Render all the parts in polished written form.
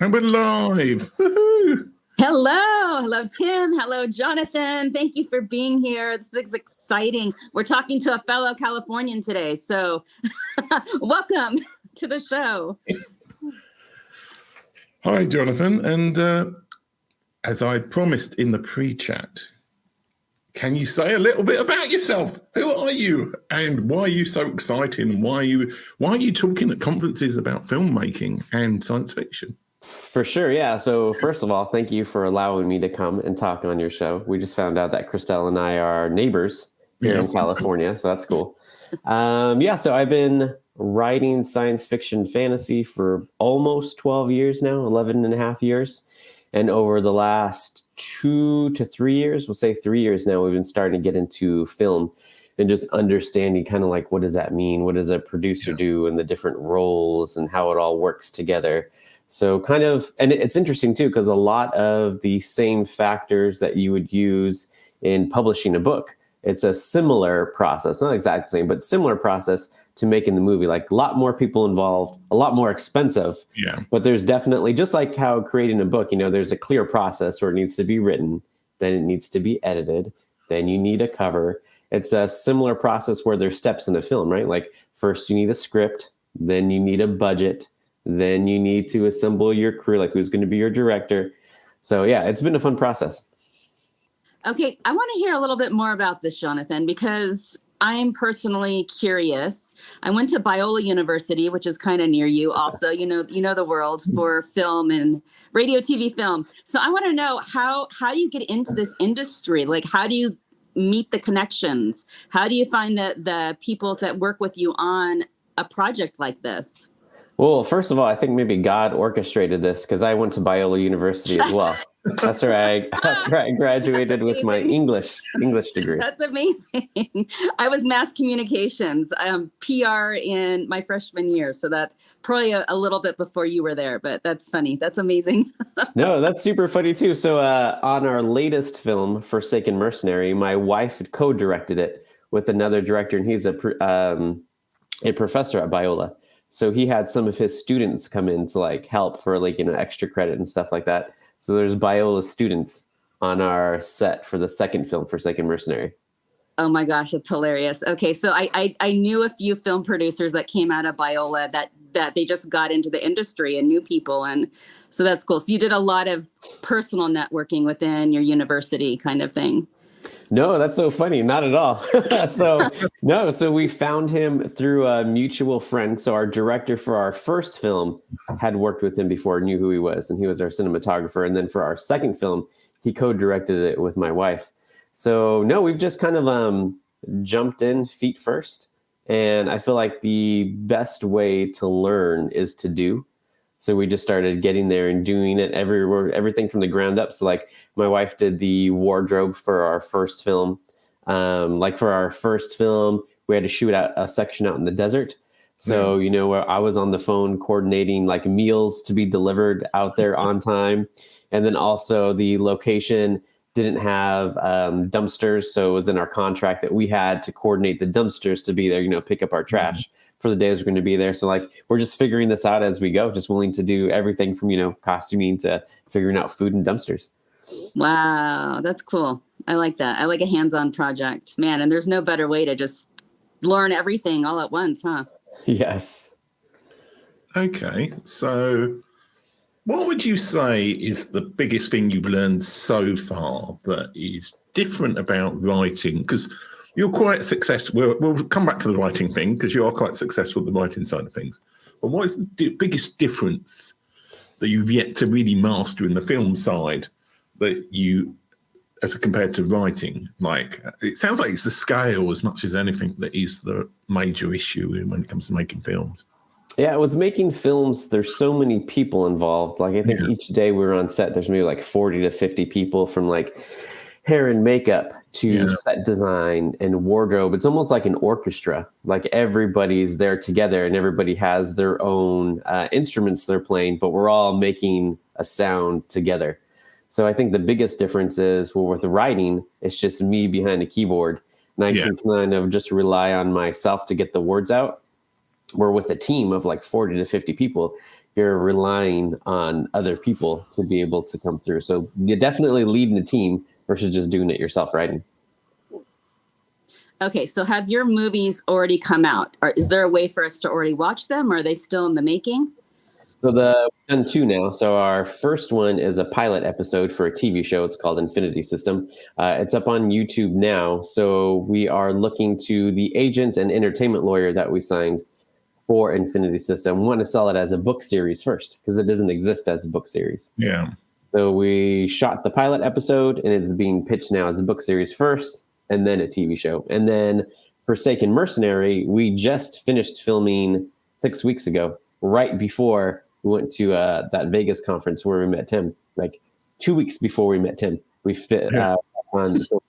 And we're live. Woo-hoo. Hello, Tim. Hello, Jonathan. Thank you for being here. This is exciting. We're talking to a fellow Californian today, so welcome to the show. Hi, Jonathan. And as I promised in the pre-chat, can you say a little bit about yourself? Who are you, and why are you so exciting? And why are you talking at conferences about filmmaking and science fiction? For sure, yeah. So first of all, thank you for allowing me to come and talk on your show. We just found out that Christelle and I are neighbors here in California, so that's cool. So I've been writing science fiction fantasy for almost 12 years now, 11 and a half years. And over the last 2 to 3 years, we'll say 3 years now, we've been starting to get into film and just understanding kind of like, what does that mean? What does a producer do, and the different roles and how it all works together. So kind of, and it's interesting too, because a lot of the same factors that you would use in publishing a book, it's a similar process, not exactly the same, but similar process to making the movie. Like a lot more people involved, a lot more expensive. Yeah. But there's definitely, just like how creating a book, there's a clear process where it needs to be written, then it needs to be edited, then you need a cover. It's a similar process where there's steps in a film, right? Like first you need a script, then you need a budget, then you need to assemble your crew, like who's going to be your director. So yeah, it's been a fun process. Okay, I want to hear a little bit more about this, Jonathan, because I'm personally curious. I went to Biola University, which is kind of near you also, you know the world for film and radio, TV, film. So I want to know how you get into this industry. Like, how do you meet the connections? How do you find the people to work with you on a project like this? Well, first of all, I think maybe God orchestrated this, because I went to Biola University as well. That's where I graduated with my English degree. That's amazing. I was mass communications, PR in my freshman year. So that's probably a little bit before you were there, but that's funny. That's amazing. No, that's super funny too. So on our latest film, Forsaken Mercenary, my wife co-directed it with another director, and he's a professor at Biola. So he had some of his students come in to like help for like, extra credit and stuff like that. So there's Biola students on our set for the second film, Forsaken Mercenary. Oh my gosh, that's hilarious. Okay, so I knew a few film producers that came out of Biola that they just got into the industry and knew people. And so that's cool. So you did a lot of personal networking within your university kind of thing. No, that's so funny. Not at all. So we found him through a mutual friend. So our director for our first film had worked with him before, knew who he was, and he was our cinematographer. And then for our second film, he co-directed it with my wife. So no, we've just kind of jumped in feet first. And I feel like the best way to learn is to do. So we just started getting there and doing it everything from the ground up. So like my wife did the wardrobe for our first film. For our first film, we had to shoot out a section out in the desert. So, where I was on the phone coordinating like meals to be delivered out there on time. And then also the location didn't have dumpsters. So it was in our contract that we had to coordinate the dumpsters to be there, pick up our trash. For the days we're going to be there. So like, we're just figuring this out as we go, just willing to do everything from, costuming to figuring out food and dumpsters. Wow. That's cool. I like that. I like a hands-on project, man. And there's no better way to just learn everything all at once, huh? Yes. Okay. So what would you say is the biggest thing you've learned so far that is different about writing? Because you're quite successful. We'll come back to the writing thing, because you are quite successful with the writing side of things. But what is the biggest difference that you've yet to really master in the film side that you, as compared to writing? Like, it sounds like it's the scale as much as anything that is the major issue when it comes to making films. Yeah, with making films, there's so many people involved. Like, I think each day we're on set, there's maybe like 40 to 50 people, from like hair and makeup to set design and wardrobe. It's almost like an orchestra. Like everybody's there together and everybody has their own instruments they're playing, but we're all making a sound together. So I think the biggest difference is, well, with writing, it's just me behind a keyboard, and I can kind of just rely on myself to get the words out. Where with a team of like 40 to 50 people, you're relying on other people to be able to come through. So you're definitely leading a team versus just doing it yourself writing. Okay, so have your movies already come out? Or is there a way for us to already watch them? Or are they still in the making? So we've done 2 now. So our first one is a pilot episode for a TV show. It's called Infinity System. It's up on YouTube now. So we are looking to the agent and entertainment lawyer that we signed for Infinity System. We want to sell it as a book series first because it doesn't exist as a book series. Yeah. So we shot the pilot episode and it's being pitched now as a book series first and then a TV show. And then Forsaken Mercenary, we just finished filming 6 weeks ago, right before we went to that Vegas conference where we met Tim, like 2 weeks before we met Tim. We fit on. So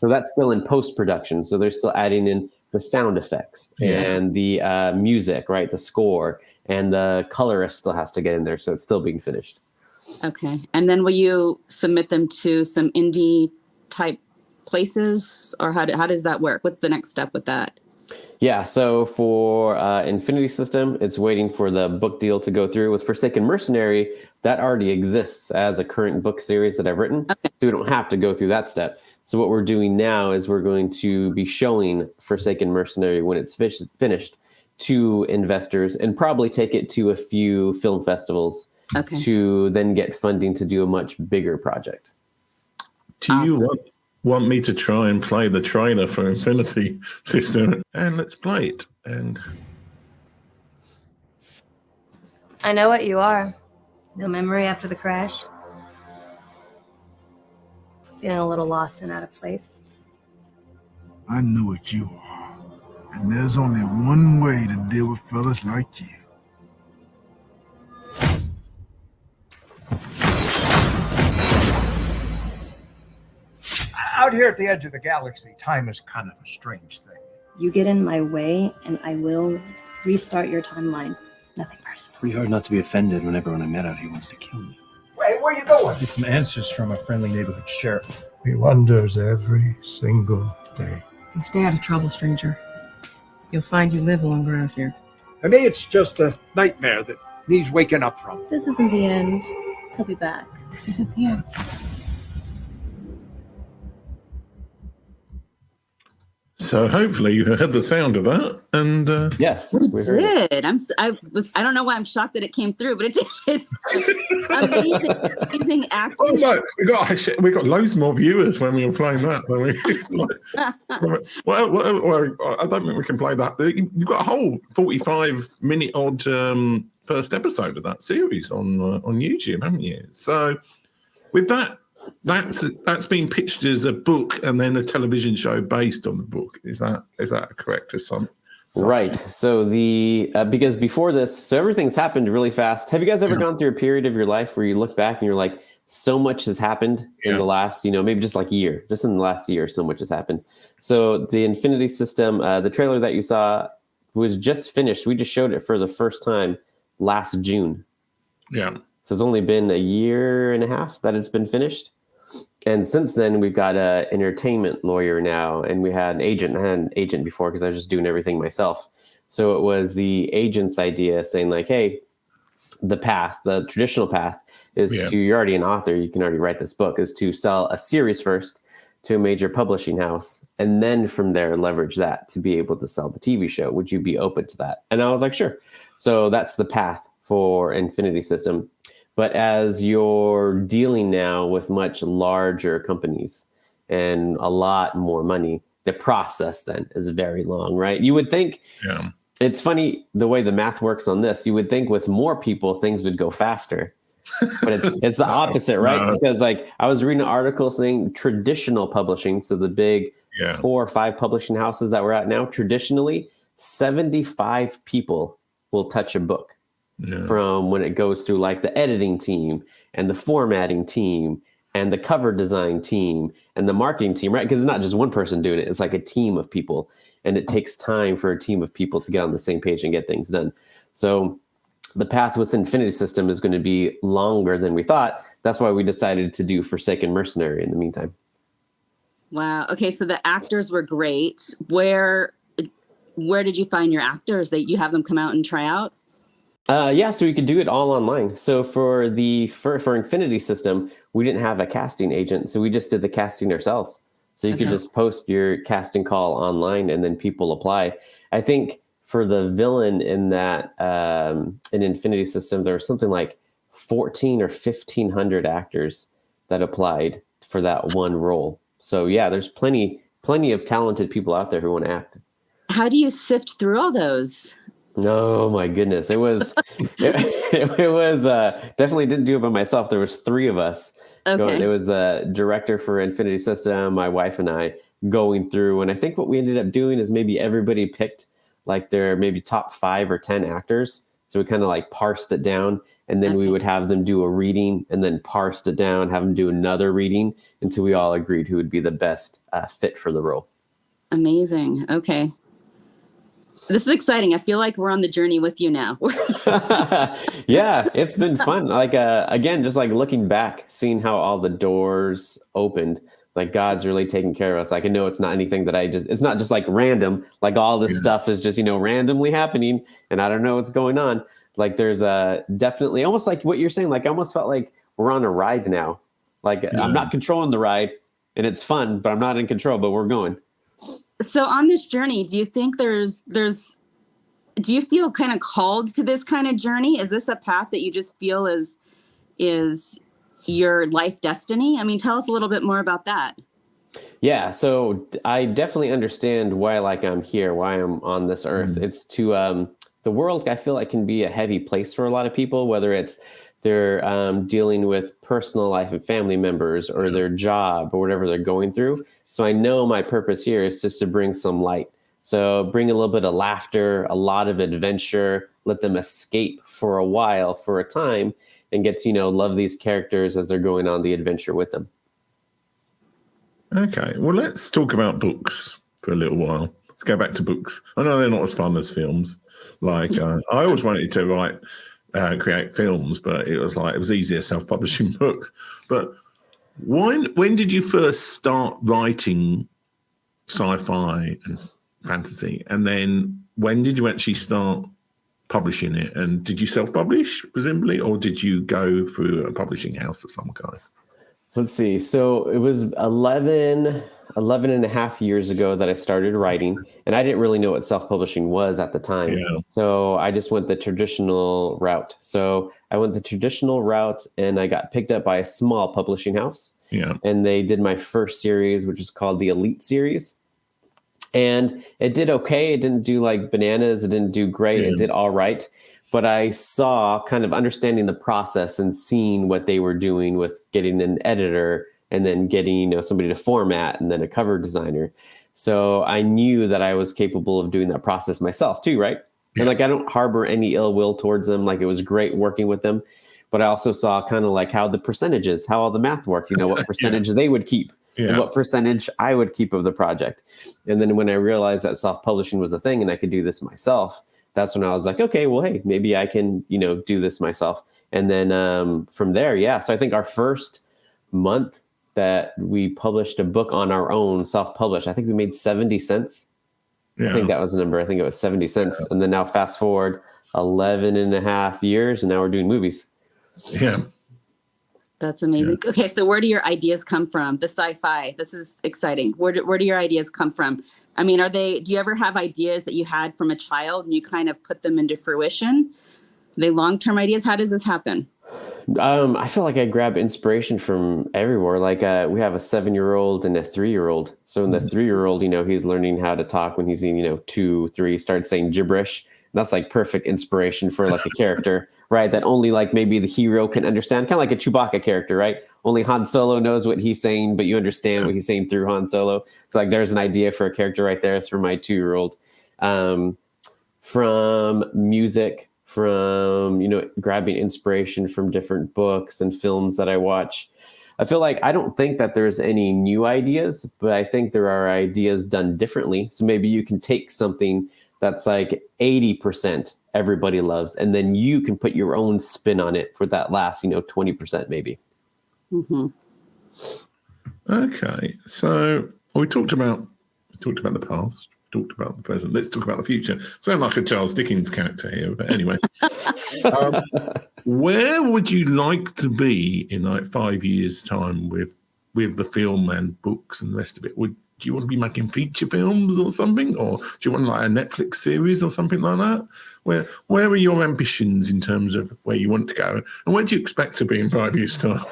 that's still in post-production. So they're still adding in the sound effects and the music, right? The score and the colorist still has to get in there. So it's still being finished. Okay. And then will you submit them to some indie type places, or how does that work? What's the next step with that? Yeah, so for Infinity System, it's waiting for the book deal to go through. With Forsaken Mercenary, that already exists as a current book series that I've written, Okay. so we don't have to go through that step. So what we're doing now is we're going to be showing Forsaken Mercenary when it's finished to investors and probably take it to a few film festivals to then get funding to do a much bigger project. Do you want me to try and play the trailer for Infinity System? And let's play it. And I know what you are. No memory after the crash. Feeling a little lost and out of place. I know what you are. And there's only one way to deal with fellas like you. Out here at the edge of the galaxy, time is kind of a strange thing. You get in my way and I will restart your timeline. Nothing personal. Pretty hard not to be offended when everyone I met out here wants to kill me. Wait, where are you going? It's some answers from a friendly neighborhood sheriff. He wonders every single day. And stay out of trouble, stranger. You'll find you live longer out here. To me, it's just a nightmare that needs waking up from. This isn't the end. He'll be back. This isn't the end. so hopefully you heard the sound of that. And Yes, We heard it. did. I don't know why I'm shocked that it came through, but it did. Amazing acting. also, we got loads more viewers when we were playing that. Well, I don't think we can play that. You've got a whole 45-minute odd first episode of that series on YouTube, haven't you? So with that, that's been pitched as a book and then a television show based on the book. Is that a correct assumption? Right. So because before this, so everything's happened really fast. Have you guys ever gone through a period of your life where you look back and you're like, so much has happened in the last, maybe just like year, just in the last year, so much has happened. So the Infinity System, the trailer that you saw was just finished. We just showed it for the first time last June. Yeah. So it's only been a year and a half that it's been finished. And since then, we've got an entertainment lawyer now, and we had an agent. I had an agent before because I was just doing everything myself. So it was the agent's idea saying like, hey, the traditional path is you're already an author, you can already write this book, is to sell a series first to a major publishing house, and then from there leverage that to be able to sell the TV show. Would you be open to that? And I was like, sure. So that's the path for Infinity System. But as you're dealing now with much larger companies and a lot more money, the process then is very long, right? You would think, it's funny the way the math works on this. You would think with more people, things would go faster. But it's the opposite, right? Because like I was reading an article saying traditional publishing, so the big 4 or 5 publishing houses that we're at now, traditionally, 75 people will touch a book. From when it goes through like the editing team and the formatting team and the cover design team and the marketing team, right? Because it's not just one person doing it. It's like a team of people, and it takes time for a team of people to get on the same page and get things done. So the path with Infinity System is going to be longer than we thought. That's why we decided to do Forsaken Mercenary in the meantime. Wow. Okay, so the actors were great. Where did you find your actors? That you have them come out and try out? Yeah, so we could do it all online. So for Infinity System, we didn't have a casting agent, so we just did the casting ourselves. So you could Okay. just post your casting call online, and then people apply. I think for the villain in that in Infinity System, there was something like 14 or 1,500 actors that applied for that one role. So yeah, there's plenty of talented people out there who want to act. How do you sift through all those? Oh my goodness. It was it was definitely didn't do it by myself. There was three of us going. Okay. It was the director for Infinity System, my wife and I going through. And I think what we ended up doing is maybe everybody picked like their maybe top 5 or 10 actors. So we kind of like parsed it down, and then we Okay. would have them do a reading and then parsed it down, have them do another reading until we all agreed who would be the best fit for the role. Amazing. Okay. This is exciting. I feel like we're on the journey with you now. Yeah, it's been fun. Like again, just like looking back, seeing how all the doors opened, like God's really taking care of us. Like I know it's not anything that it's not just like random, like all this stuff is just, randomly happening and I don't know what's going on. Like there's definitely almost like what you're saying, like I almost felt like we're on a ride now. Like I'm not controlling the ride and it's fun, but I'm not in control, but we're going. So on this journey, do you think do you feel kind of called to this kind of journey? Is this a path that you just feel is your life destiny? I mean, tell us a little bit more about that. Yeah, so I definitely understand why I'm here, why I'm on this earth. It's to the world, I feel like can be a heavy place for a lot of people, whether it's they're dealing with personal life and family members or their job or whatever they're going through. So I know my purpose here is just to bring some light. So bring a little bit of laughter, a lot of adventure, let them escape for a while, for a time, and get to, love these characters as they're going on the adventure with them. Okay, well, let's talk about books for a little while. Let's go back to books. I know they're not as fun as films. Like I always wanted to create films, but it was easier self-publishing books. But when did you first start writing sci-fi and fantasy? And then when did you actually start publishing it? And did you self-publish, presumably, or did you go through a publishing house of some kind? Let's see. So it was 11 and a half years ago that I started writing, and I didn't really know what self-publishing was at the time. Yeah. So I just went the traditional route. So I went the traditional route and I got picked up by a small publishing house. Yeah. And they did my first series, which is called the Elite series. And it did okay. It didn't do like bananas. It didn't do great. Yeah. It did all right. But I saw kind of understanding the process and seeing what they were doing with getting an editor and then getting somebody to format and then a cover designer. So I knew that I was capable of doing that process myself too, right? Yeah. And like I don't harbor any ill will towards them. Like it was great working with them. But I also saw kind of like how the percentages, how all the math worked, what percentage they would keep. Yeah. And what percentage I would keep of the project. And then when I realized that self-publishing was a thing and I could do this myself, that's when I was like, okay, well, hey, maybe I can, do this myself. And then from there, yeah. So I think our first month that we published a book on our own, self-published, I think we made 70 cents. Yeah. I think that was the number. I think it was 70 cents. And then now fast forward 11 and a half years, and now we're doing movies. Yeah. That's amazing. Yeah. Okay, so where do your ideas come from? The sci-fi. This is exciting. Where do your ideas come from? I mean, do you ever have ideas that you had from a child and you kind of put them into fruition? Are they long-term ideas? How does this happen? I feel like I grab inspiration from everywhere. Like we have a 7-year-old and a 3-year-old. So in the 3-year-old, he's learning how to talk when he's in, 2, 3, starts saying gibberish. That's like perfect inspiration for like a character, right? That only like maybe the hero can understand, kind of like a Chewbacca character, right? Only Han Solo knows what he's saying, but you understand what he's saying through Han Solo. So like there's an idea for a character right there for my 2-year-old. From music, from, grabbing inspiration from different books and films that I watch. I feel like I don't think that there's any new ideas, but I think there are ideas done differently. So maybe you can take something that's like 80% everybody loves, and then you can put your own spin on it for that last, 20% maybe. Mm-hmm. Okay, so we talked about the past, we talked about the present. Let's talk about the future. Sound like a Charles Dickens character here, but anyway. Where would you like to be in like 5 years' time with the film and books and the rest of it? Do you want to be making feature films or something, or do you want like a Netflix series or something like that? Where are your ambitions in terms of where you want to go, and where do you expect to be in 5 years' time?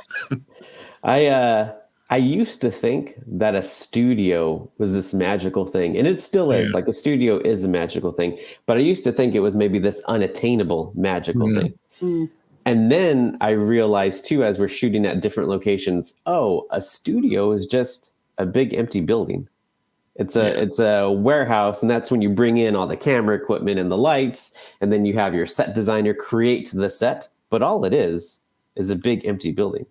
I used to think that a studio was this magical thing, and it still is. Like a studio is a magical thing, but I used to think it was maybe this unattainable magical thing. Mm. And then I realized too, as we're shooting at different locations, a studio is just a big empty building. It's a warehouse, and that's when you bring in all the camera equipment and the lights, and then you have your set designer create the set. But all it is a big empty building.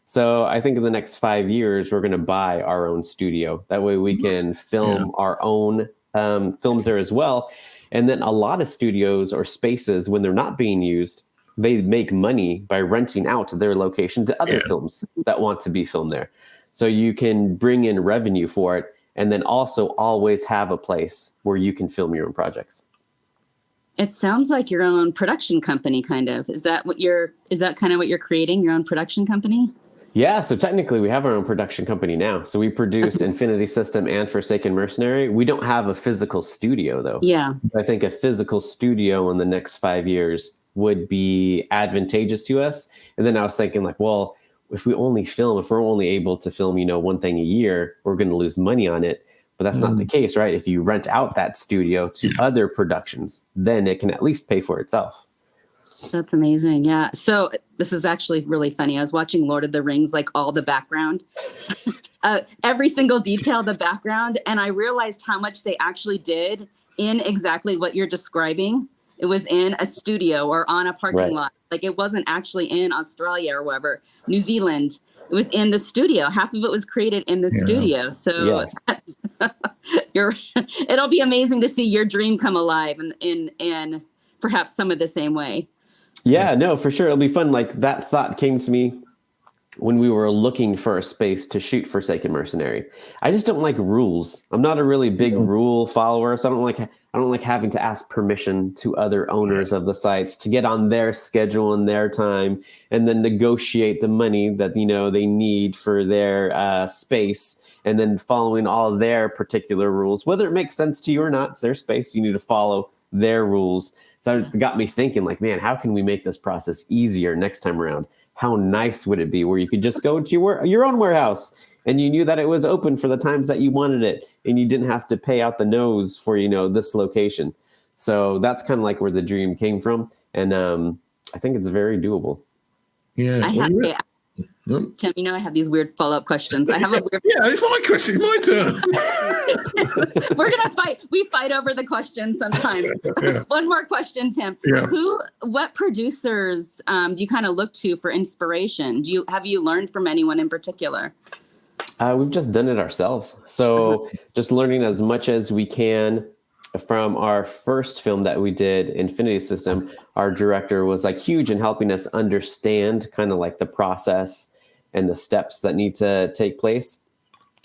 So I think in the next 5 years, we're going to buy our own studio. That way we can film our own films there as well. And then a lot of studios or spaces, when they're not being used, they make money by renting out their location to other films that want to be filmed there. So you can bring in revenue for it, and then also always have a place where you can film your own projects. It sounds like your own production company, kind of. Is that kind of what you're creating, your own production company? Yeah, so technically we have our own production company now. So we produced Infinity System and Forsaken Mercenary. We don't have a physical studio though. Yeah. I think a physical studio in the next 5 years would be advantageous to us. And then I was thinking like, well, if we're only able to film, one thing a year, we're going to lose money on it. But that's not the case, right? If you rent out that studio to other productions, then it can at least pay for itself. That's amazing. Yeah. So this is actually really funny. I was watching Lord of the Rings, like all the background, every single detail of the background. And I realized how much they actually did in exactly what you're describing. It was in a studio or on a parking lot. Like it wasn't actually in Australia or wherever, New Zealand. It was in the studio. Half of it was created in the studio. So it'll be amazing to see your dream come alive in perhaps some of the same way. Yeah, no, for sure. It'll be fun. Like that thought came to me when we were looking for a space to shoot Forsaken Mercenary. I just don't like rules. I'm not a really big rule follower, so I don't like having to ask permission to other owners of the sites to get on their schedule and their time, and then negotiate the money that they need for their space, and then following all their particular rules, whether it makes sense to you or not. It's their space. You need to follow their rules. So it got me thinking, like, man, how can we make this process easier next time around? How nice would it be where you could just go to your own warehouse and you knew that it was open for the times that you wanted it, and you didn't have to pay out the nose for, this location. So that's kind of like where the dream came from. And I think it's very doable. Yeah. Tim, I have these weird follow-up questions. I have a weird. Yeah, it's my question. My turn. We're gonna fight. We fight over the questions sometimes. One more question, Tim. Yeah. What producers do you kind of look to for inspiration? Have you learned from anyone in particular? We've just done it ourselves. So just learning as much as we can from our first film that we did, Infinity System. Our director was like huge in helping us understand kind of like the process and the steps that need to take place.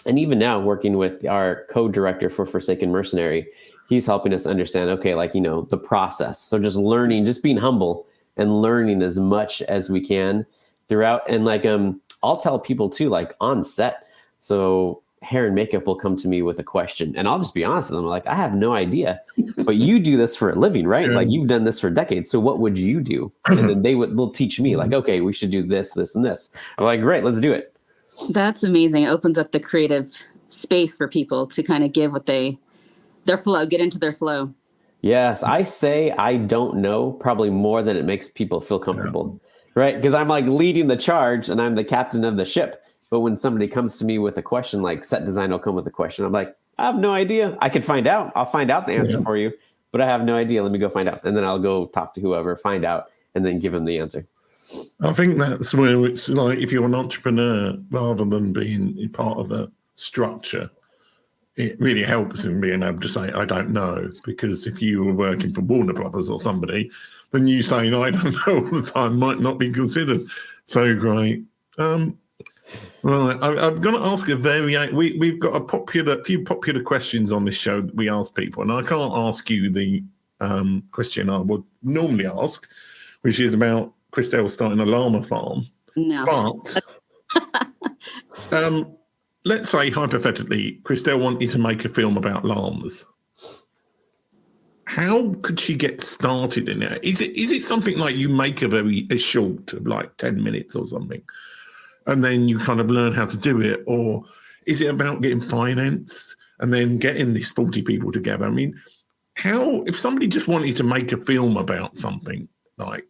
And even now, working with our co-director for Forsaken Mercenary, he's helping us understand, okay, like, the process. So just learning, just being humble and learning as much as we can throughout. And like, I'll tell people too, like on set. So hair and makeup will come to me with a question, and I'll just be honest with them. Like, I have no idea, but you do this for a living, right? Like you've done this for decades. So what would you do? And then they'll teach me like, okay, we should do this, this, and this. I'm like, great, let's do it. That's amazing. It opens up the creative space for people to kind of give what their flow, get into their flow. Yes. I say, I don't know probably more than it makes people feel comfortable, right? Because I'm like leading the charge and I'm the captain of the ship. But when somebody comes to me with a question, like set design will come with a question, I'm like, I have no idea. I could find out. I'll find out the answer for you, but I have no idea. Let me go find out. And then I'll go talk to whoever, find out, and then give them the answer. I think that's where it's like, if you're an entrepreneur, rather than being part of a structure, it really helps in being able to say, I don't know. Because if you were working for Warner Brothers or somebody, then you saying, I don't know all the time might not be considered so great. Right, I'm going to ask a we've got few popular questions on this show that we ask people, and I can't ask you the question I would normally ask, which is about Christelle starting a llama farm. No. But let's say hypothetically, Christelle wanted to make a film about llamas. How could she get started in it? Is it something like you make a short of like 10 minutes or something, and then you kind of learn how to do it? Or is it about getting finance and then getting these 40 people together? I mean, if somebody just wanted to make a film about something, like,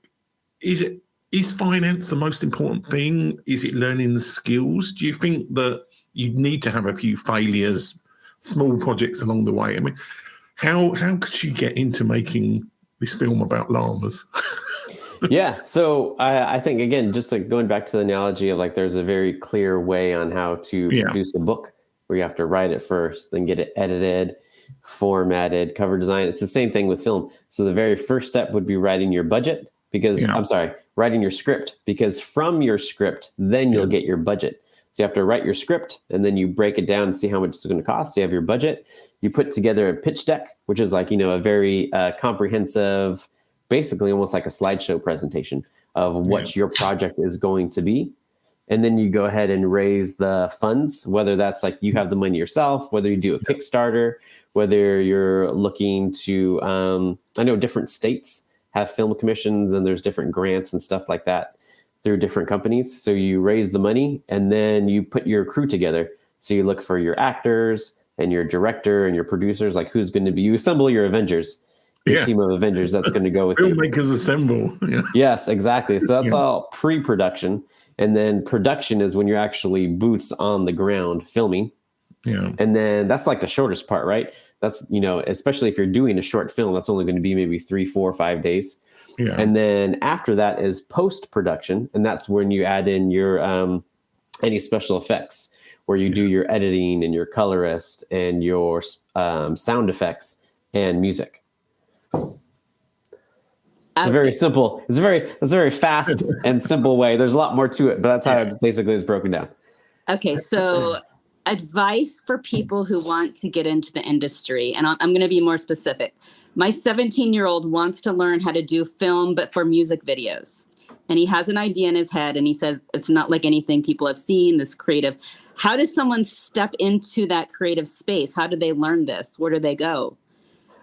is finance the most important thing? Is it learning the skills? Do you think that you need to have a few failures, small projects along the way? I mean, how could she get into making this film about llamas? Yeah. So I think, again, just like going back to the analogy of like, there's a very clear way on how to produce a book where you have to write it first, then get it edited, formatted, cover design. It's the same thing with film. So the very first step would be writing your budget writing your script, because from your script, then you'll get your budget. So you have to write your script and then you break it down and see how much it's going to cost. So you have your budget. You put together a pitch deck, which is like, a very comprehensive, basically almost like a slideshow presentation of what your project is going to be. And then you go ahead and raise the funds, whether that's like you have the money yourself, whether you do a Kickstarter, whether you're looking to, I know different states have film commissions and there's different grants and stuff like that through different companies. So you raise the money and then you put your crew together. So you look for your actors and your director and your producers, like who's going to be, you assemble your Avengers, your team of Avengers that's going to go with you. Filmmakers assemble. Yeah. Yes, exactly. So that's all pre-production. And then production is when you're actually boots on the ground filming. Yeah. And then that's like the shortest part, right? That's, especially if you're doing a short film, that's only going to be maybe 3, 4, 5 days. Yeah. And then after that is post-production. And that's when you add in your any special effects, where you do your editing and your colorist and your sound effects and music. It's a very simple, it's a very fast and simple way. There's a lot more to it, but that's how it basically is broken down. Okay, so advice for people who want to get into the industry, and I'm going to be more specific. My 17-year-old wants to learn how to do film, but for music videos. And he has an idea in his head, and he says it's not like anything people have seen, this creative. How does someone step into that creative space? How do they learn this? Where do they go?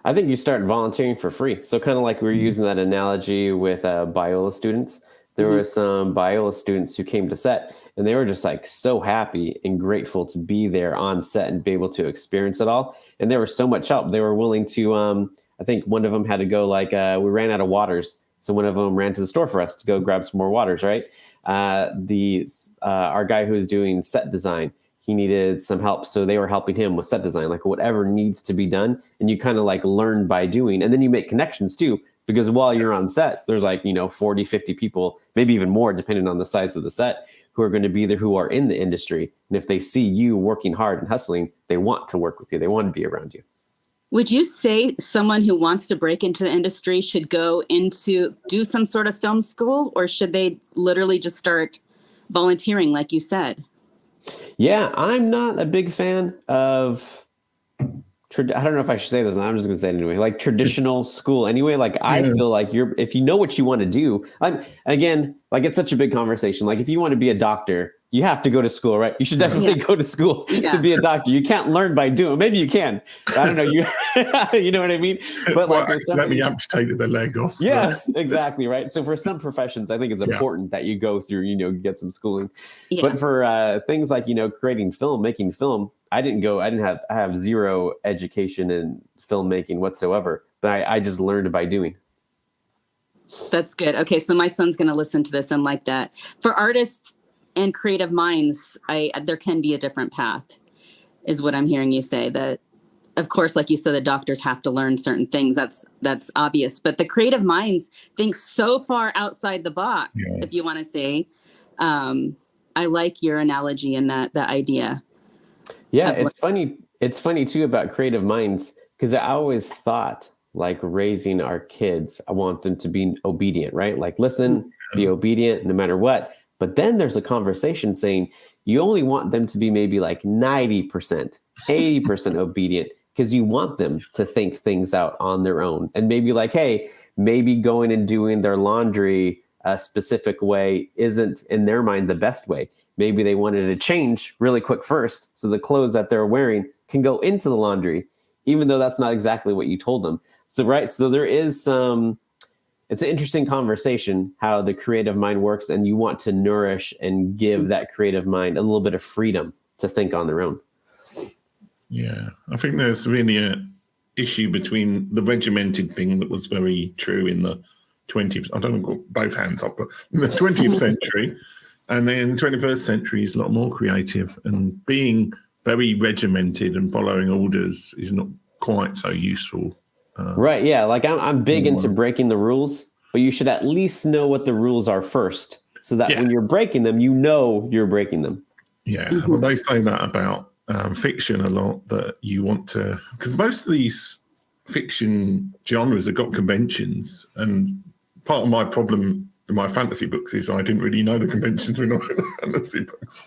I think you start volunteering for free. So kind of like we were using that analogy with Biola students. There were some Biola students who came to set, and they were just like so happy and grateful to be there on set and be able to experience it all. And there was so much help. They were willing to, I think one of them had to go we ran out of waters. So one of them ran to the store for us to go grab some more waters, right? Our guy who was doing set design, he needed some help. So they were helping him with set design, like whatever needs to be done. And you kind of like learn by doing, and then you make connections too, because while you're on set, there's 40, 50 people, maybe even more, depending on the size of the set, who are going to be there, who are in the industry. And if they see you working hard and hustling, they want to work with you. They want to be around you. Would you say someone who wants to break into the industry should do some sort of film school, or should they literally just start volunteering, like you said? Yeah, I'm not a big fan of, I don't know if I should say this, I'm just going to say it anyway, like traditional school anyway. Like I feel like if you know what you want to do, again, like it's such a big conversation. Like if you want to be a doctor, you have to go to school, right? You should definitely go to school to be a doctor. You can't learn by doing. Maybe you can. I don't know. You know what I mean? But like, accidentally amputated the leg off. Yes, exactly. Right. So for some professions, I think it's important that you go through, get some schooling. Yeah. But for things like, creating film, making film, I have zero education in filmmaking whatsoever, but I just learned by doing. That's good. Okay. So my son's going to listen to this and like that. For artists and creative minds, there can be a different path, is what I'm hearing you say. That, of course, like you said, the doctors have to learn certain things. That's obvious. But the creative minds think so far outside the box, if you want to say. I like your analogy and that idea. Yeah, it's funny. It's funny, too, about creative minds, because I always thought, like, raising our kids, I want them to be obedient, right? Like, listen, be obedient no matter what. But then there's a conversation saying you only want them to be maybe like 90%, 80% obedient, because you want them to think things out on their own. And maybe like, hey, maybe going and doing their laundry a specific way isn't in their mind the best way. Maybe they wanted to change really quick first, so the clothes that they're wearing can go into the laundry, even though that's not exactly what you told them. So, right. So there is it's an interesting conversation how the creative mind works, and you want to nourish and give that creative mind a little bit of freedom to think on their own. Yeah, I think there's really a issue between the regimented thing that was very true in the 20th, I don't know, both hands up, but in the 20th century, and then 21st century is a lot more creative, and being very regimented and following orders is not quite so useful. Right, yeah, like I'm big into breaking the rules, but you should at least know what the rules are first, so that when you're breaking them, you know you're breaking them. Yeah, well, they say that about fiction a lot, that you want to, because most of these fiction genres have got conventions, and part of my problem in my fantasy books is I didn't really know the conventions in my fantasy books.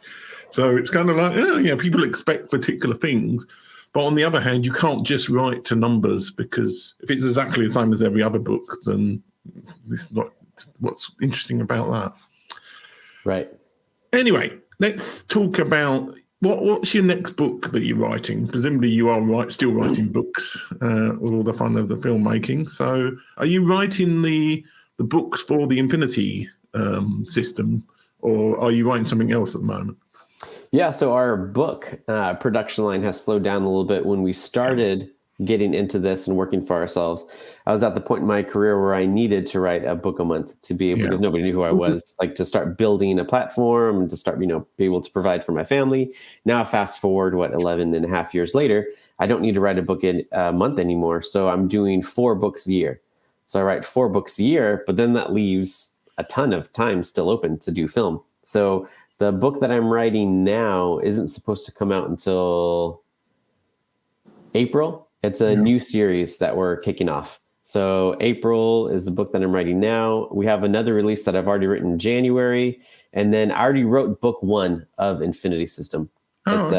So it's kind of like, oh, yeah, people expect particular things. But on the other hand, you can't just write to numbers, because if it's exactly the same as every other book, then this is not what's interesting about that. Right. Anyway, let's talk about what's your next book that you're writing? Presumably you are still writing books with all the fun of the filmmaking. So are you writing the books for the Infinity system, or are you writing something else at the moment? Yeah, so our book production line has slowed down a little bit. When we started getting into this and working for ourselves, I was at the point in my career where I needed to write a book a month to be able, because nobody knew who I was, like to start building a platform and to start, be able to provide for my family. Now, fast forward, 11 and a half years later, I don't need to write a book in a month anymore. So I'm doing 4 books a year. So I write 4 books a year, but then that leaves a ton of time still open to do film. So the book that I'm writing now isn't supposed to come out until April. It's a new series that we're kicking off. So April is the book that I'm writing now. We have another release that I've already written in January. And then I already wrote book 1 of Infinity System. It's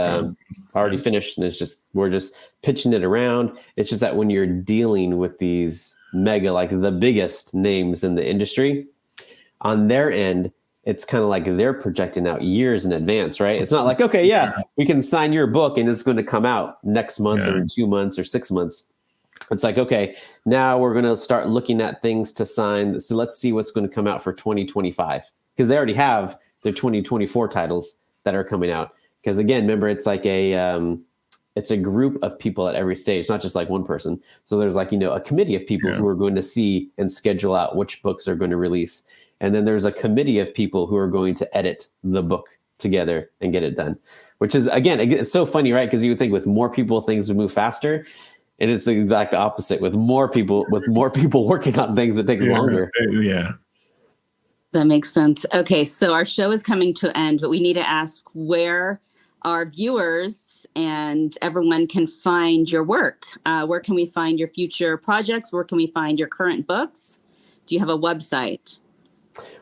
already finished, and we're just pitching it around. It's just that when you're dealing with these mega, like the biggest names in the industry, on their end, it's kind of like they're projecting out years in advance, right? It's not like, okay, yeah, we can sign your book and it's going to come out next month or in 2 months or 6 months. It's like, okay, now we're going to start looking at things to sign. So let's see what's going to come out for 2025, because they already have their 2024 titles that are coming out. Because again, remember, it's like it's a group of people at every stage, not just like one person. So there's like, a committee of people who are going to see and schedule out which books are going to release. And then there's a committee of people who are going to edit the book together and get it done, which is, again, it's so funny, right? Because you would think with more people, things would move faster. And it's the exact opposite. With more people working on things, it takes longer. Yeah. That makes sense. Okay, so our show is coming to an end, but we need to ask where our viewers and everyone can find your work. Where can we find your future projects? Where can we find your current books? Do you have a website?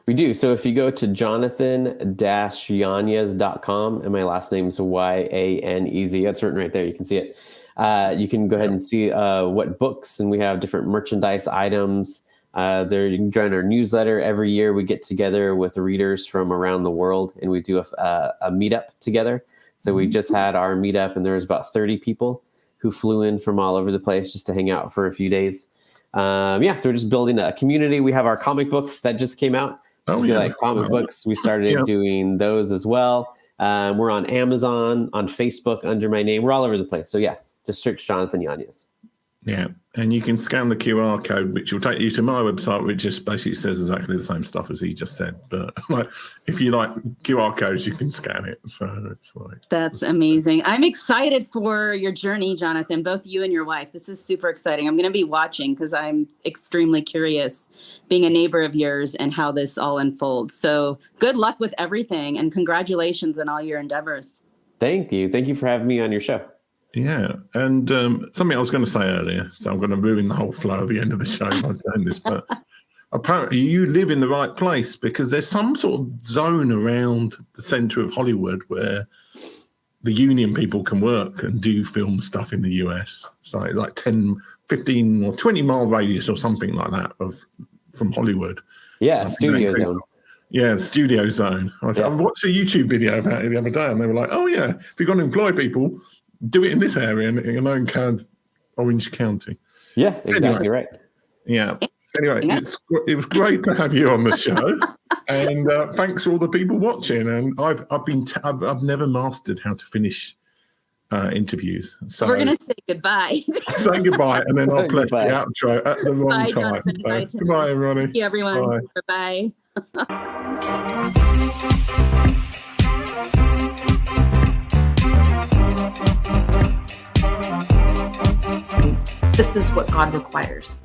We do. So if you go to jonathan-yanez.com, and my last name is Yanez, it's written right there. You can see it. You can go ahead and see what books, and we have different merchandise items. There, you can join our newsletter. Every year we get together with readers from around the world, and we do a meetup together. So we just had our meetup, and there was about 30 people who flew in from all over the place just to hang out for a few days. So we're just building a community. We have our comic books that just came out. So if you like comic books, we started doing those as well. We're on Amazon, on Facebook under my name. We're all over the place. So just search Jonathan Yanez. Yeah, and you can scan the QR code, which will take you to my website, which just basically says exactly the same stuff as he just said. But if you like QR codes, you can scan it. So it's fine. That's amazing. I'm excited for your journey, Jonathan, both you and your wife. This is super exciting. I'm going to be watching because I'm extremely curious, being a neighbor of yours, and how this all unfolds. So good luck with everything, and congratulations on all your endeavors. Thank you. Thank you for having me on your show. Yeah, and something I was going to say earlier, so I'm going to ruin the whole flow of the end of the show by saying this, but apparently you live in the right place, because there's some sort of zone around the centre of Hollywood where the union people can work and do film stuff in the US. So like 10, 15 or 20 mile radius or something like that from Hollywood. Yeah, studio zone. Yeah, studio zone. I watched a YouTube video about it the other day, and they were like, "Oh yeah, if you're going to employ people, do it in this area in Orange County." Yeah, exactly right. Yeah. Anyway, it was great to have you on the show, and thanks for all the people watching. And I've never mastered how to finish interviews, so we're gonna say goodbye. say goodbye, and then I'll press the outro at the wrong Bye, time. Jonathan. So, Bye, Tim. goodbye, everybody. Thank you, everyone. Bye. This is what God requires.